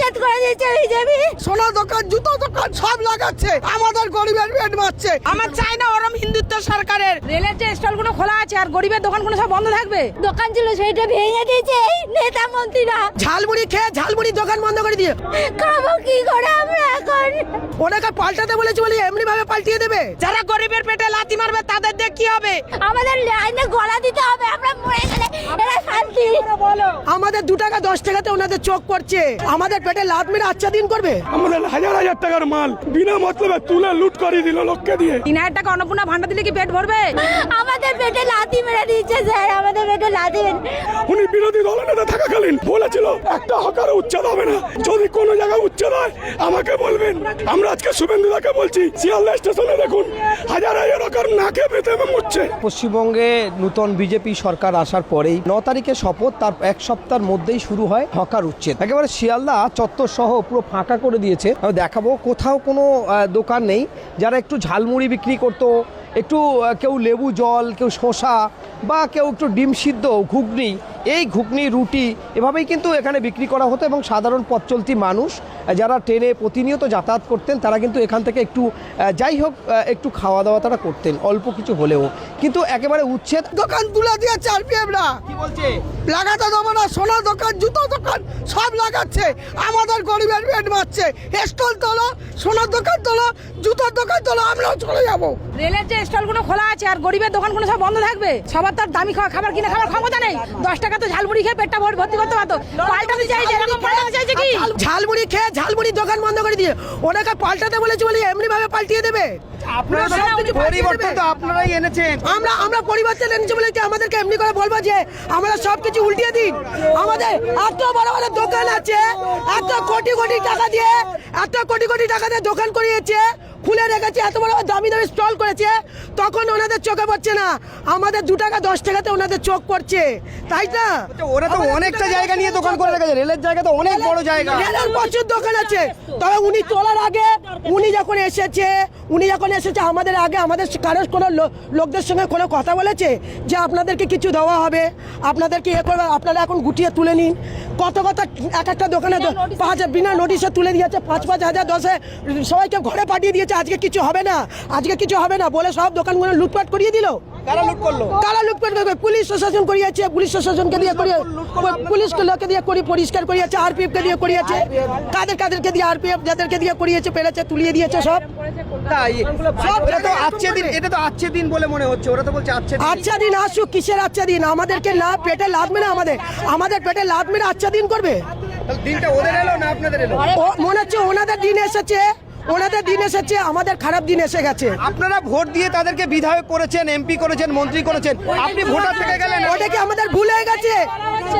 উচ্ছেদ করে দিয়েছে বিজেপি। সোনা দোকান, জুতো দোকান সব লাগাচ্ছে, আমাদের গরিবের পেট মারছে। আমার চাই না ওরম হিন্দুত্ব সরকারের। রেলের যে স্টলগুলো খোলা আছে আর গরিবের দোকানগুলো সব বন্ধ থাকবে। দোকান ছিল সেইটা ভেঙে দিয়েছে এই নেতা মন্ত্রীরা। ঝালমুড়ি খেয়ে ঝালমুড়ি দোকান বন্ধ করে দিয়ে খাবো কি করে আমরা এখন? ওনাকে পাল্টাতে বলেছি বলে এমনি ভাবে পাল্টিয়ে দেবে। যারা গরিবের পেটে লাথি মারবে তাদের দিয়ে কি হবে? আমাদের লাইনে গলা দিতে হবে, আমরা মরে গেলে এরা শান্তি। আমাদের 2 টাকা 10 টাকাতে ওনাদের চোখ পড়ছে, আমাদের পেটে লাত মেরে আচ্ছা দিন করবে। আমাদের হাজার হাজার টাকার মাল বিনা মতলবে তুলে লুট করে দিল লোককে দিয়ে। 3000 টাকা অন্নপূর্ণা ভান্ডার দিলে কি পেট ভরবে? আমাদের পেটে লাথি মেরে দিচ্ছে স্যার, আমাদের পেটে লাথি মেরে। উনি বিরোধী দলনেতা থাকাকালীন বলেছিল একটা হকার উচ্ছেদ হবে না, যদি কোনো জায়গায় উচ্ছেদ হয় আমাকে বলবেন। আমরা আজকে শুভেন্দুদাকে বলছি শিয়ালদা স্টেশনে দেখুন হাজার হাজার হকার নাকে বেঁধে মরছে। পশ্চিমবঙ্গে নূতন বিজেপি সরকার আসার পরেই 9 তারিখে শপথ, তার 1 সপ্তাহের মধ্যেই শুরু হয় হকার উচ্ছেদ। একেবারে শিয়ালদা চত্বর সহ পুরো ফাঁকা করে দিয়েছে। আমি দেখাবো কোথাও কোনো দোকান নেই। যারা একটু ঝালমুড়ি বিক্রি করতো, একটু কেউ লেবু জল, কেউ শসা বা কেউ একটু ডিম সিদ্ধ, ঘুগনি, এই ঘুগনি রুটি এভাবেই কিন্তু এখানে বিক্রি করা হতো। এবং সাধারণ পথ চলতি মানুষ যারা ট্রেনে প্রতিনিয়ত যাতায়াত করতেন তারা কিন্তু এখান থেকে একটু যাই হোক একটু খাওয়া দাওয়া তারা করতেন অল্প কিছু হলেও। কিন্তু একেবারে উচ্ছেদ দোকান তুলে দিয়েছে আরপিএফরা। কি বলছে? লাগাতে দেবো না, সোনা দোকান, জুতো দোকান সব লাগাচ্ছে, আমাদের গরিবের পেট মারছে। স্টল তোলো, সোনার দোকান তোলো, জুতোর দোকান তোলো, আমরাও চলে যাবো। রেলের যে স্টলগুলো খোলা আছে আর গরিবের দোকানগুলো সব বন্ধ থাকবে। সবার তো আর দামি খাবার কিনে খাবার ক্ষমতা নেই। 10 টাকা তো ঝালমুড়ি খেয়ে পেটটা ভর্তি করতে পারতো। পাল্টাতে চাইছে, এরকম পাল্টাতে চাইছে কি? ঝালমুড়ি খেয়ে ঝালমুড়ি দোকান বন্ধ করে দিয়ে ওনাকে পাল্টাতে বলেছি বলে এমনি ভাবে পাল্টিয়ে দেবে। আপনারা তো সবকিছু পরিবর্তন তো আপনারাই এনেছেন। আমরা পরিবর্তন এনেছি বলে কি আমাদেরকে এমনি করে বলবো যে আমরা সবকিছু উল্টিয়ে দিন? আমাদের এত বড় বড় দোকান আছে, এত কোটি কোটি টাকা দিয়ে দোকান করিয়েছে, খুলে রেখেছে, এত বড় দামি দামি স্টল করেছে, তখন ওনাদের চোখে পড়ছে না। আমাদের 2 টাকা 10 টাকাতে ওনাদের চোখ পড়ছে, তাই না? ওরা তো অনেকটা জায়গা নিয়ে দোকান করে রেখেছে, রেলের জায়গা তো অনেক বড় জায়গা। রেলের প্রচুর দোকান আছে। তবে উনি তোলার আগে উনি যখন এসেছে আমাদের আগে আমাদের কারোর কোনো লোকদের সঙ্গে কোনো কথা বলেছে যে আপনাদেরকে কিছু দেওয়া হবে, আপনাদেরকে এ করবে, আপনারা এখন গুটিয়ে তুলে নিন। কত এক একটা দোকানে 5 বিনা নোটিশে তুলে দিয়েছে, 5-5 হাজার 10-এ সবাইকে ঘরে পাঠিয়ে দিয়েছে। আজকে কিছু হবে না বলে সব দোকানগুলো লুটপাট করিয়ে দিল। কারা লুট করলো? কারা লুটপাট করবে? পুলিশ প্রশাসন করিয়েছে, পুলিশ প্রশাসনকে দিয়ে করিয়ে, পুলিশকে লোকে দিয়ে পরিষ্কার করিয়েছে, আরপিএফকে দিয়ে করিয়েছে। কাদেরকে দিয়ে আরপিএফ যাদেরকে দিয়ে করিয়েছে পেরেছে, তুলিয়ে দিয়েছে সব। তাই এটা তো আচ্ছা দিন বলে মনে হচ্ছে। ওরা তো বলছে আচ্ছা দিন আসুক। কিসের আচ্ছা দিন? আমাদেরকে না পেটে লাত মেরে আমাদের পেটে লাত মেরে আচ্ছা দিন করবে। দিনটা ওদের এলো না আপনাদের এলো? মনে হচ্ছে ওনাদের দিন এসেছে, আমাদের খারাপ দিন এসে গেছে। আপনারা ভোট দিয়ে তাদেরকে বিধায়ক করেছেন, এমপি করেছেন, মন্ত্রী করেছেন, আপনি ভোটার থেকে গেলেন। ওটা কি আমাদের ভুল হয়ে গেছে?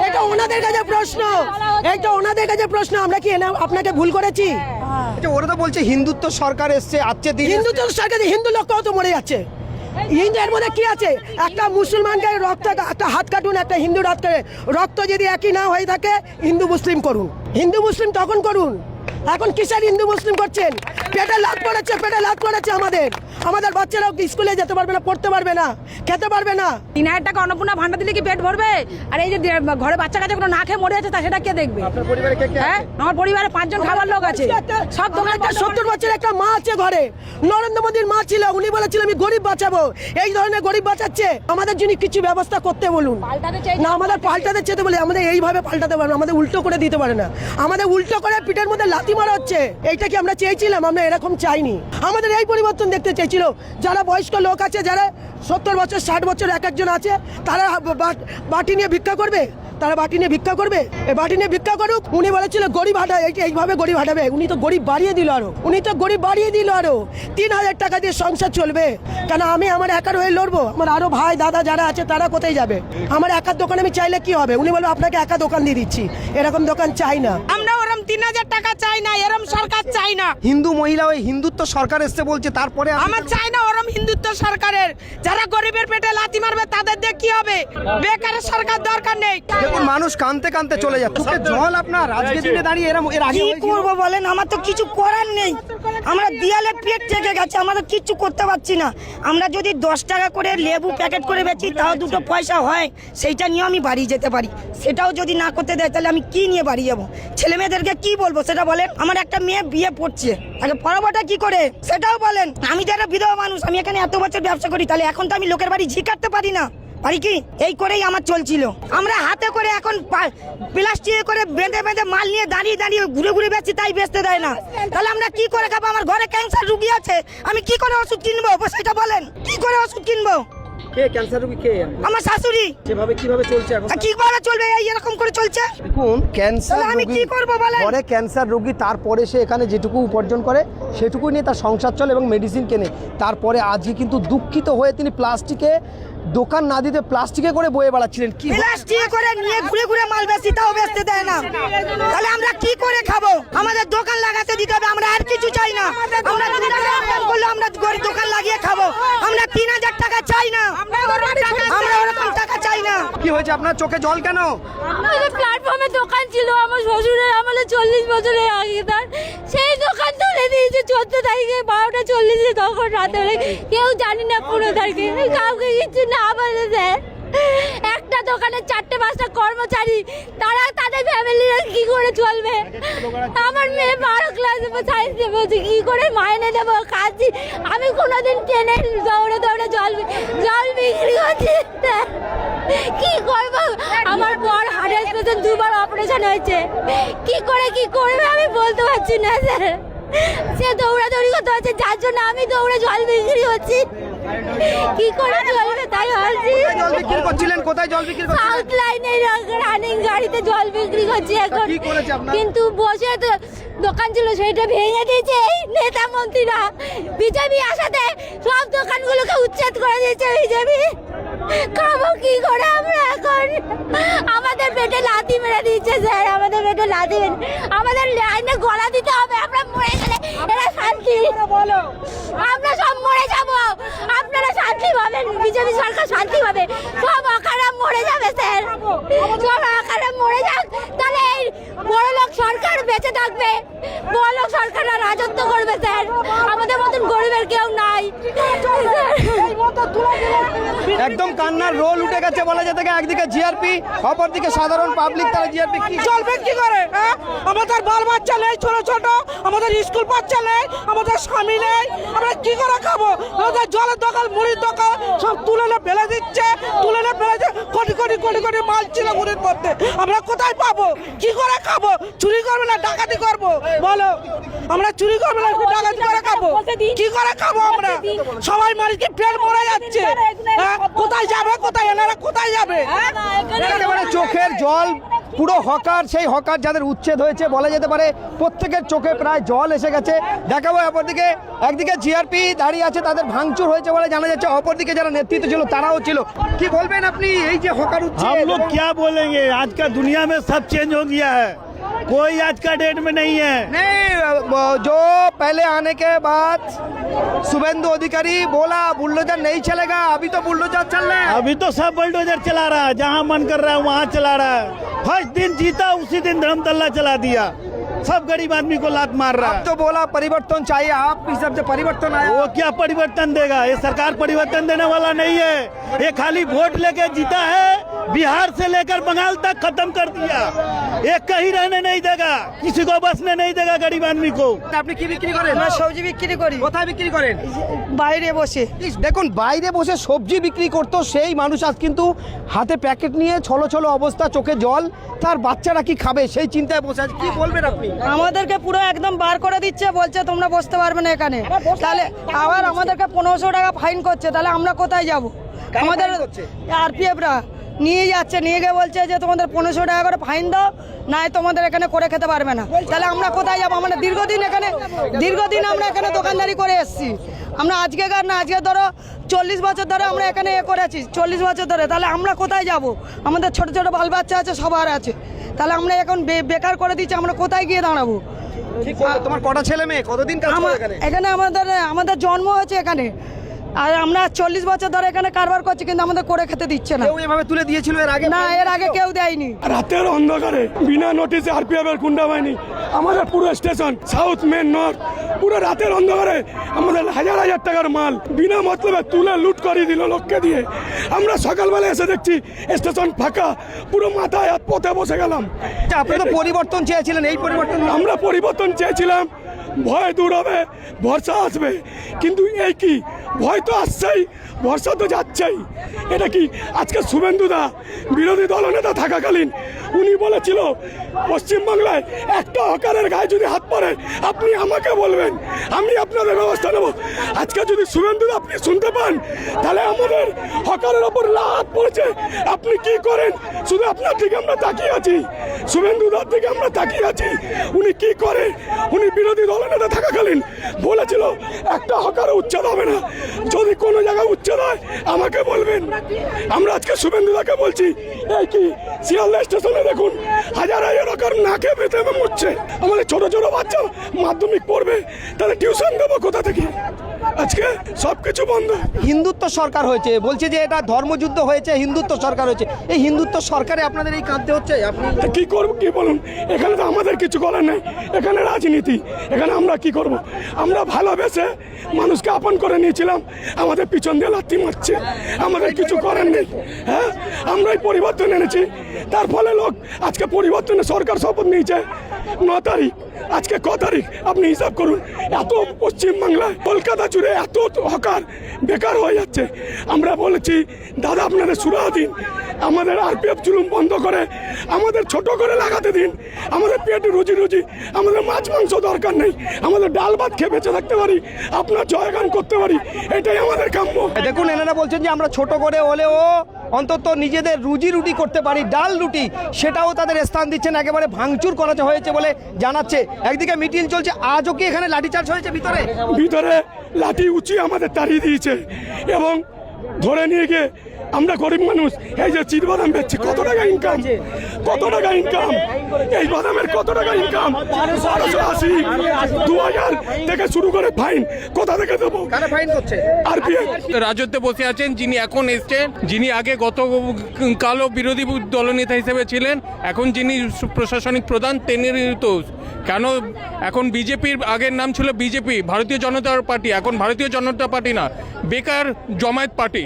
এটা ওনাদের কাছে প্রশ্ন। আমরা কি আপনাকে ভুল করেছি? ওরা তো বলছে হিন্দুত্ব সরকার এসছে, আজকে দিন হিন্দুত্ব সরকার, হিন্দু লোক তো মরে যাচ্ছে। হিন্দুর মধ্যে কি আছে? একটা মুসলমানকে রক্ত, একটা হাত কাটুন, একটা হিন্দু রক্ত যদি একই না হয়ে থাকে, হিন্দু মুসলিম করুন, হিন্দু মুসলিম তখন করুন। এখন কিসের হিন্দু মুসলিম করছেন? পেটে লাত পড়েছে আমাদের বাচ্চারাও স্কুলে যেতে পারবে না, পড়তে পারবে না, খেতে পারবে না। 3000 টাকা অন্নপূর্ণা ভান্ডার দিলে কি পেট ভরবে? আর এই যে ঘরে বাচ্চা কাছে কোনো না খেয়ে মরে আছে, তা সেটা কে দেখবে? আপনার পরিবারে কে কে? হ্যাঁ, আমার পরিবারে 5 জন খাবার লোক আছে। সব দোকান 70 বছর একটা মা আছে ঘরে, নরেন্দ্র মোদীর মা ছিল, উনি বলেছিল আমি গরিব বাঁচাবো। এই ধরনের গরিব বাঁচাচ্ছে। আমাদের জন্য কিছু ব্যবস্থা করতে বলুন না। আমাদের পাল্টাতে চেতে বলে আমাদের এইভাবে পাল্টাতে পারে না, আমাদের উল্টো করে দিতে পারে না। আমাদের উল্টো করে পিঠের মধ্যে লাথি মারা হচ্ছে। এইটা কি আমরা চেয়েছিলাম? আমরা এরকম চাইনি। আমাদের এই পরিবর্তন দেখতে চেয়েছিল। যারা বয়স্ক লোক আছে, যারা 70 বছর 60 বছর এক একজন আছে, তারা বাটি নিয়ে ভিক্ষা করবে। এই বাটি নিয়ে ভিক্ষা করুক। উনি বলেছিল গরিব এইভাবে গরিব হাঁটাবে। উনি তো গরিব বাড়িয়ে দিল আরো 3000 টাকা দিয়ে সংসার চলবে। কেন আমি আমার একার হয়ে লড়বো? আমার আরো ভাই দাদা যারা আছে তারা কোথায় যাবে? আমার একার দোকান আমি চাইলে কি হবে? উনি বলবো আপনাকে একা দোকান দিয়ে দিচ্ছি। এরকম দোকান চাই না আমরা। ওরম 3000 টাকা চাই না, এরম সরকার চাই না। হিন্দু মহিলা ওই হিন্দুত্ব সরকার এসছে বলছে, তারপরে আমার চাই না ওরম হিন্দুত্ব সরকারের। যারা গরিবের পেটে লাথি মারবে তাদের দিয়ে কি হবে? বেকারের সরকার দরকার নেই। দেখুন মানুষ কানতে কানতে চলে যাচ্ছে। চোখে জল আপনার আজকে দিনে দাঁড়িয়ে এর আগে কি হয়েছিল? করবো বলেন, আমার তো কিছু করার নেই। আমরা দেয়ালে পেট থেকে গেছে, আমরা তো কিচ্ছু করতে পারছি না। আমরা যদি 10 টাকা করে লেবু প্যাকেট করে বেচি তাও 2 পয়সা হয়, সেইটা নিয়ে আমি বাড়ি যেতে পারি। সেটাও যদি না করতে দেয় তাহলে আমি কি নিয়ে বাড়ি যাবো? ছেলে মেয়েদেরকে কি বলবো সেটা বলেন। আমার একটা মেয়ে বিয়ে পড়ছে, তাকে পড়াবোটা কি করে সেটাও বলেন। আমি তো একটা বিধবা মানুষ, আমি এখানে এত বছর ব্যবসা করি, তাহলে এখন তো আমি লোকের বাড়ি ঝি কাটতে পারি না, পারি কি? এই করেই আমার চলছিল। আমরা হাতে করে এখন প্লাস্টিকে করে বেঁধে বেঁধে মাল নিয়ে দাঁড়িয়ে দাঁড়িয়ে ঘুরে ঘুরে বেচি, তাই বেচতে দেয় না। তাহলে আমরা কি করে খাবো? আমার ঘরে ক্যান্সার রুগী আছে, আমি কি করে ওষুধ কিনবো সেটা বলেন। কি করে ওষুধ কিনবো? কে ক্যান্সার রোগী? কে? আমার শাশুড়ি। সেভাবে কিভাবে চলছে এখন? আর কিভাবে চলবে? এই এরকম করে চলছে। দেখুন ক্যান্সার তাহলে আমি রোগী কি করবো বলেন? ঘরে ক্যান্সার রোগী, তারপরে সে এখানে যেটুকু উপার্জন করে সেটুকু নিয়ে তার সংসার চলে এবং মেডিসিন কেনে। তারপরে আজকে কিন্তু দুঃখিত হয়ে তিনি প্লাস্টিকে দোকান না দিতে প্লাস্টিকে করে বয়ে বেড়াচ্ছিলেন। কি প্লাস্টিকে করে নিয়ে ঘুরে ঘুরে মাল বেশি, তাও বেচতে দেয় না। তাহলে আমরা কি করে খাবো? আমাদের দোকান লাগাতে দিতে হবে, আমরা আর কিছু চাই না। আমরা যদি ইনকাম করলে আমরা গরিব দোকান লাগিয়ে খাবো। আমরা 3000 টাকা চাই না, আমরা ওরকম টাকা চাই না। কি হয়েছে আপনার? চোখে জল কেন? আমাদের প্ল্যাটফর্মে দোকান ছিল আমার শ্বশুরের আমলে 40 বছরের আগে, তার সেই দোকান তুলে দিয়েছে 14 তারিখে 12টা 40-এ, তখন রাতে বেলা কেউ জানি না 15 তারিখে, কাউকে কিছু না বলে স্যার। একটা দোকানে 4-5টা কর্মচারী, তারা তাদের ফ্যামিলিরা কি করে চলবে? আমার মেয়ে 12 ক্লাসে সায়েন্সে পড়ছে, কি করে মাইনে দেবো? খাচ্ছি আমি, কোনোদিন ট্রেনে দৌড়ে দৌড়ে জল বিক্রি করছি, কি করবো? আমার বড় হার্টের পেশেন্ট, 2বার অপারেশন হয়েছে, কি করে কি করবে আমি বলতে পারছি না স্যার। সে দৌড়াদৌড়ি করতে হচ্ছে, যার জন্য আমি দৌড়ে জল বিক্রি করছি, কি করে চলবে তাই ভাবছি। জল বিক্রি করছিলেন? কোথায় জল বিক্রি করছিলেন? সাউথ লাইনে রানিং গাড়িতে জল বিক্রি করছি এখন। কি করেছে আপনার? কিন্তু বসে তো দোকান ছিল সেটা ভেঙে দিয়েছে এই নেতা মন্ত্রীরা। বিজেপি আসাতে সব দোকানগুলোকে উচ্ছেদ করে দিয়েছে বিজেপি। খাবো কি করে আমরা এখন? আমাদের পেটে লাথি মেরে দিচ্ছে স্যার, আমাদের পেটে লাথি মেরে, আমাদের লাইনে গলা দিতে হবে। আমরা মরে গেলে এরা শান্তি বলো, আমরা সব মরে যাব, আপনারা শান্তি পাবেন, বিজেপি সরকার শান্তি পাবে। সব আকারা মরে যাবে স্যার, সব আকারা মরে যাক, তাহলে এই বড় লোক সরকার বেঁচে থাকবে, বড় লোক সরকাররা রাজত্ব করবে স্যার। আমাদের মতন গরিবের কেউ নাই। একদম কান্নার রোল উঠে গেছে বলা যেতে গেলে। একদিকে জিআরপি, অপরদিকে সাধারণ পাবলিক, তারা জিআরপি কি চলবে কি করে? আমাদের বাল বাচ্চা নেই, ছোট ছোট, আমাদের স্কুল বাচ্চা নেই, আমাদের স্বামী নেই, আমরা কি করে খাবো? আমাদের জলের দোকান, মুড়ির দোকান সব তুলে ফেলে দিচ্ছে, কোটি কোটি কোটি কোটি মাল ছিল মুড়ির মধ্যে, আমরা কোথায় পাবো? কি করে খাবো? চুরি করবে না ডাকাতি করবো বলো? আমরা চুরি করবো না ডাকাতি করে খাবো? কি করে খাবো আমরা? সবাই মানুষকে পেট মরে যাচ্ছে, কোথায় যাবে? কোথায় এনারা কোথায় যাবে? একেবারে চোখের জল পুরো হকার, সেই হকার যাদের উচ্ছেদ হয়েছে বলা যেতে পারে প্রত্যেকের চোখে প্রায় জল এসে গেছে। দেখাবো অপরদিকে, একদিকে জিআরপি দাঁড়িয়ে আছে, তাদের ভাঙচুর হয়েছে বলে জানা যাচ্ছে, অপরদিকে যারা নেতৃত্ব ছিল তারাও ছিল। কি বলবেন আপনি এই যে হকার উচ্ছেদ? हम लोग क्या बोलेंगे, आज का दुनिया में सब चेंज हो गया है, कोई आज का डेट में नहीं है। नहीं, जो पहले आने के बाद शुभेंदु अधिकारी बोला बुलडोजर नहीं चलेगा, अभी तो बुलडोजर चल रहा है। अभी तो सब बुलडोजर चला रहा है, जहां मन कर रहा है वहां चला रहा है। फर्स्ट दिन जीता उसी दिन धर्मतल्ला चला दिया, सब गरीब आदमी को लात मार रहा है। अब तो बोला परिवर्तन चाहिए, आप इस सबसे परिवर्तन आया। वो क्या परिवर्तन देगा? ये सरकार परिवर्तन देने वाला नहीं है, ये खाली वोट लेके जीता है, बिहार से लेकर बंगाल तक खत्म कर दिया, एक कहीं रहने नहीं देगा, किसी को बसने नहीं देगा गरीब आदमी को। আপনি কি বিক্রি করেন? আমরা সবজি বিক্রি করি, কোথায় বিক্রি করেন? বাইরে বসে। দেখুন বাইরে বসে সবজি বিক্রি করতো সেই মানুষ আজ কিন্তু হাতে প্যাকেট নিয়ে ছলো ছলো অবস্থা, চোখে জল, তার বাচ্চারা কি খাবে সেই চিন্তায় বসে আছে। কি বলবেন আপনি? আমাদেরকে পুরো একদম বার করে দিচ্ছে, বলছে তোমরা বসতে পারবে না এখানে। তাহলে আবার আমাদেরকে 1500 টাকা ফাইন করছে, তাহলে আমরা কোথায় যাব? আমাদের আরপিএফরা নিয়ে যাচ্ছে, নিয়ে গিয়ে বলছে যে তোমাদের 1500 টাকা করে ফাইন দাও, নাই তোমাদের এখানে করে খেতে পারবে না। তাহলে আমরা কোথায় যাবো? আমরা দীর্ঘদিন আমরা এখানে দোকানদারি করে এসেছি। আমরা আজকেকার না, আজকে ধরো 40 বছর ধরে আমরা এখানে করেছি, 40 বছর ধরে। তাহলে আমরা কোথায় যাব? আমাদের ছোট ছোট বাল বাচ্চা আছে, সবার আছে, তাহলে আমরা এখন বেকার করে দিচ্ছি, আমরা কোথায় গিয়ে দাঁড়াবো? ঠিক বলছো। তোমার কটা ছেলে মেয়ে, কতদিন কাজ করো এখানে? এখানে আমাদের জন্ম হয়েছে এখানে, আর আমরা 40 বছর ধরে এখানে কারবার করছি, কিন্তু আমাদের করে খেতে দিচ্ছে না। কেউ এভাবে তুলে দিয়েছিল এর আগে? না, এর আগে কেউ দেয়নি। রাতের অন্ধকারে বিনা নোটিশে আরপিএফ এর গুন্ডা বাহিনী আমাদের পুরো স্টেশন সাউথ মেন নর্থ পুরো রাতের অন্ধকারে আমাদের হাজার হাজার টাকার মাল বিনা মতলবে তুলে লুট করে দিল লোককে দিয়ে। আমরা সকালবেলা এসে দেখছি স্টেশন ফাঁকা, পুরো মাথায় হাত পথে বসে গেলাম। আপনি তো পরিবর্তন চেয়েছিলেন, এই পরিবর্তন আমরা পরিবর্তন চেয়েছিলাম, ভয় দূর হবে, ভরসা আসবে, কিন্তু এই কি ভয় তো আসছেই, ভরসা তো যাচ্ছেই। এটা কি আজকে শুভেন্দুদা বিরোধী দলনেতা থাকাকালীন উনি বলেছিল পশ্চিমবাংলায় একটা হকারের গায়ে যদি হাত পড়ে আপনি আমাকে বলবেন, আমি আপনাদের ব্যবস্থা নেব। আজকে যদি শুভেন্দুদা আপনি শুনতে পান তাহলে আমাদের হকারের ওপর হাত পড়েছে, আপনি কি করেন? শুধু আপনার দিকে আমরা তাকিয়ে আছি, শুভেন্দুদার দিকে আমরা তাকিয়ে আছি। উনি কি করে? উনি বিরোধী দলনেতা থাকাকালীন বলেছিল একটা হকারে উচ্ছেদ হবে না, যদি কোনো জায়গায় উচ্ছেদ হয় আমাকে বলবেন। আমরা আজকে শুভেন্দুদাকে বলছি, এই কি শিয়ালদা স্টেশনে দেখুন হাজার হাজার হকার নাকে বেঁধে মরছে। আমাদের ছোট ছোট বাচ্চা মাধ্যমিক পড়বে, তাহলে টিউশন দেবো কোথা থেকে? আজকে সবকিছু বন্ধ। হিন্দুত্ব সরকার হয়েছে, বলছে যে এটা ধর্মযুদ্ধ হয়েছে, হিন্দুত্ব সরকার হয়েছে। এই হিন্দুত্ব সরকারে আপনাদের এই কাঁদতে হচ্ছে? আপনি কি করবো, কি বলুন? এখানে তো আমাদের কিছু করার নেই, এখানে রাজনীতি, এখানে আমরা কি করব? আমরা ভালোবেসে মানুষকে আপন করে নিয়েছিলাম, আমাদের পিছন দিয়ে লাথি মারছে, আমাদের কিছু করার নেই। হ্যাঁ, আমরাই পরিবর্তন এনেছি, তার ফলে লোক আজকে পরিবর্তনে সরকার শপথ নিয়েছে 9 তারিখ। আজকে ক তারিখ আপনি হিসাব করুন। এত পশ্চিমবাংলায় কলকাতা জুড়ে এত হকার বেকার হয়ে যাচ্ছে। আমরা বলেছি দাদা আপনাদের সুরাহা দিন, আমাদের আরপিএফ জুলুম বন্ধ করে আমাদের ছোট করে লাগাতে দিন, আমাদের পেটে রুজি, আমাদের মাছ মাংস দরকার নেই, আমাদের ডাল ভাত খেয়ে বেঁচে থাকতে পারি, আপনার জয়গান করতে পারি, এটাই আমাদের কাম্য। দেখুন, এনারা বলছেন যে আমরা ছোট করে হলেও অন্তত নিজেদের রুজি রুটি করতে পারি, ডাল রুটি, সেটাও তাদের স্থান দিচ্ছেন। একেবারে ভাঙচুর করা হয়েছে বলে জানাচ্ছে। একদিকে মিছিল চলছে, আজও কি এখানে লাঠিচার্জ হয়েছে? ভিতরে লাঠি উঁচিয়ে আমাদের তাড়িয়ে দিয়েছে এবং ধরে নিয়ে গিয়ে আমরা গরিব মানুষ এই যে চিট বাদাম বেচছি, কত টাকা ইনকাম, কত টাকা ইনকাম, এই বাদামের কত টাকা ইনকাম? 1280, 2000 থেকে শুরু করে ফাইন কোথা থেকে দেবো? ফাইন করছে আরপিএফ। রাজত্বে বসে আছেন যিনি এখন এসছেন, যিনি আগে গতকালও বিরোধী দলনেতা হিসেবে ছিলেন, এখন যিনি প্রশাসনিক প্রধান তিনি তো কেন এখন বিজেপির আগের নাম ছিল বিজেপি ভারতীয় জনতা পার্টি, এখন ভারতীয় জনতা পার্টি না, বেকার জমায়েত পার্টি।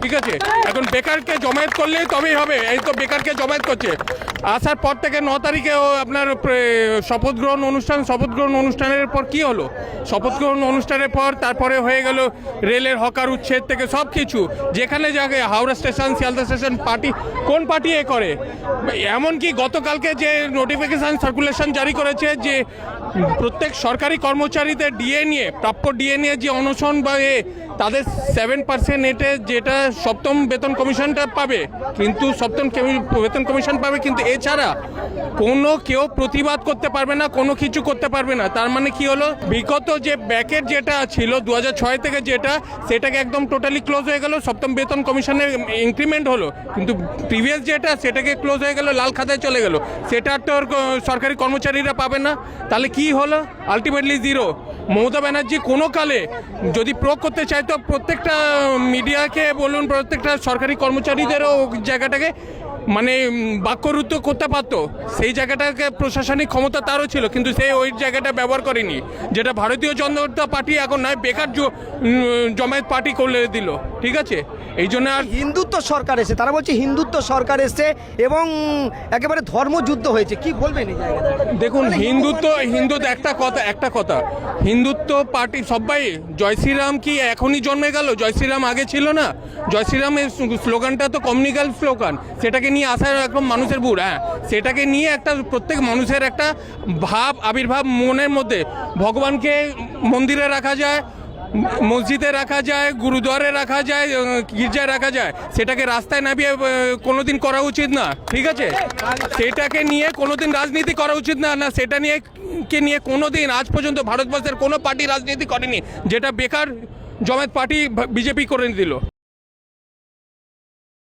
ঠিক আছে, এখন বেকারকে জমায়েত করলেই তবেই হবে। এই তো বেকারকে জমায়েত করছে। আসার পর থেকে 9 তারিখেও আপনার শপথ গ্রহণ অনুষ্ঠানের পর কি হলো? শপথ গ্রহণ অনুষ্ঠানের পর তারপরে হয়ে গেল রেলের হকার উচ্ছেদ থেকে সব কিছু, যেখানে জায়গায় Howrah station, Sealdah station, party কোন পার্টি এ করে? এমনকি গতকালকে যে নোটিফিকেশান সার্কুলেশন জারি করেছে যে প্রত্যেক সরকারি কর্মচারীদের ডিএ নিয়ে, প্রাপ্য ডিএ নিয়ে যে অনশন বা তাদের 7% এটে যেটা সপ্তম বেতন কমিশনটা পাবে, কিন্তু সপ্তম বেতন কমিশন পাবে, কিন্তু এছাড়া কোনো কেউ প্রতিবাদ করতে পারবে না, কোনো কিছু করতে পারবে না। তার মানে কি হলো, বিগত যে ব্যাকের যেটা ছিল 2006 থেকে যেটা, সেটাকে একদম টোটালি ক্লোজ হয়ে গেল, সপ্তম বেতন কমিশনের ইনক্রিমেন্ট হলো, কিন্তু প্রিভিয়াস যেটা সেটাকে ক্লোজ হয়ে গেল, লাল খাতায় চলে গেল, সেটা তো সরকারি কর্মচারীরা পাবে না। তাহলে কি হলো? Ultimately zero. মমতা ব্যানার্জি কোনো কালে যদি প্রয়োগ করতে চায় তো প্রত্যেকটা মিডিয়াকে বলুন, প্রত্যেকটা সরকারি কর্মচারীদেরও জায়গাটাকে মানে বাক্যরুদ্ধ করতে পারতো, সেই জায়গাটাকে প্রশাসনিক ক্ষমতা তারও ছিল, কিন্তু সে ওই জায়গাটা ব্যবহার করেনি, যেটা ভারতীয় জনতা পার্টি এখন নয় বেকার জমায়েত পার্টি করে দিল। ঠিক আছে, এই জন্য আর হিন্দুত্ব সরকার এসে, তারা বলছে হিন্দুত্ব সরকার এসছে এবং একেবারে ধর্মযুদ্ধ হয়েছে। কি বলবেন এই জায়গাটা? দেখুন, হিন্দুত্ব একটা কথা হিন্দুত্ব পার্টি সবাই, জয় শ্রীরাম কি এখনই জন্মে গেল? জয় শ্রীরাম আগে ছিল না? জয় শ্রীরামের স্লোগানটা তো কমিউনিক্যাল স্লোগান, সেটাকে নিয়ে আসার একদম মানুষের বুড়, হ্যাঁ, সেটাকে নিয়ে একটা প্রত্যেক মানুষের একটা ভাব আবির্ভাব মনের মধ্যে, ভগবানকে মন্দিরে রাখা যায়, মসজিদে রাখা যায়, গুরুদ্বারে রাখা যায়, গির্জায় রাখা যায়, সেটাকে রাস্তায় নামিয়ে কোনোদিন করা উচিত না। ঠিক আছে, সেটাকে নিয়ে কোনোদিন রাজনীতি করা উচিত না, সেটা নিয়ে কোনোদিন আজ পর্যন্ত ভারতবর্ষের কোনো পার্টি রাজনীতি করেনি, যেটা বেকার জমায়েত পার্টি বিজেপি করে দিল।